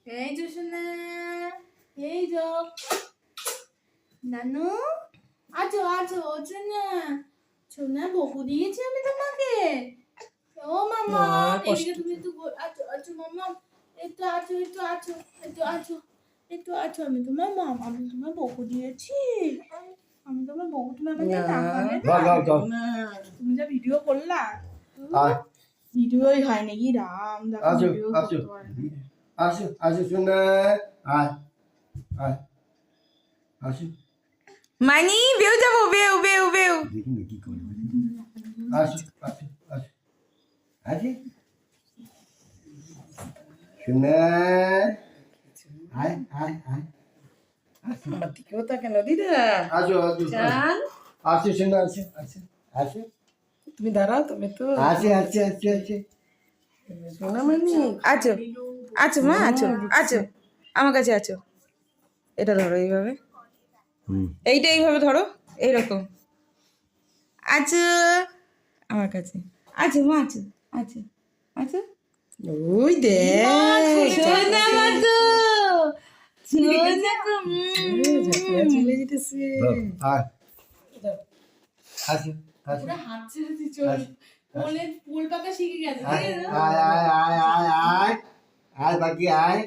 এই যে শোনা, এই যে নানু, আছো আছো শোনা, শোনা বকু দিয়েছি আমি তোমাকে। ও মামা, এদিকে তুমি একটু আছো আছো মামা, একটু আছো একটু আছো একটু আছো একটু আছো, আমি তোমার মাম, আমি তোমার বকু দিয়েছি, আমি তোমার বকু, তুমি আমাকে তাকাবে না, তুমি যা ভিডিও করলা, ভিডিওই হয় নাকি রাম, দেখো ভিডিও করতে পারে না। আসো আসো শোনা, আয় আয় আসো, মানি বেউ যাবো, বেউ বেউ বেউ। দেখি না কি করবে। আসো আসো আসো আসো শোনা, আয় আয় আয় আমার দিকেও তাকানো দিদা। আসো আসো চান আসো শোনা, আসো আসো আসো তুমি দাঁড়াও, তুমি তো আসো আসো আসো আসো শোনা মানি। আছো আছো মা, আছো আছো আমার কাছে আছো, এটা ধরো এইভাবে, এইটা এইভাবে ধরো, এইরকম আছো আমার কাছে, আছো মা, আছো আছো আছো। ওই দেখ সোনা মা গো, সোনা গো, ঝাঁপিয়া চলে যেতেছে। আয় আসো আসো পুরো হাত ছেড়ে দিয়ে চল, কোলে ফুল পাকা শিখে গেছে, আয় আয় আয় আয় আয় আয় বাকি আয়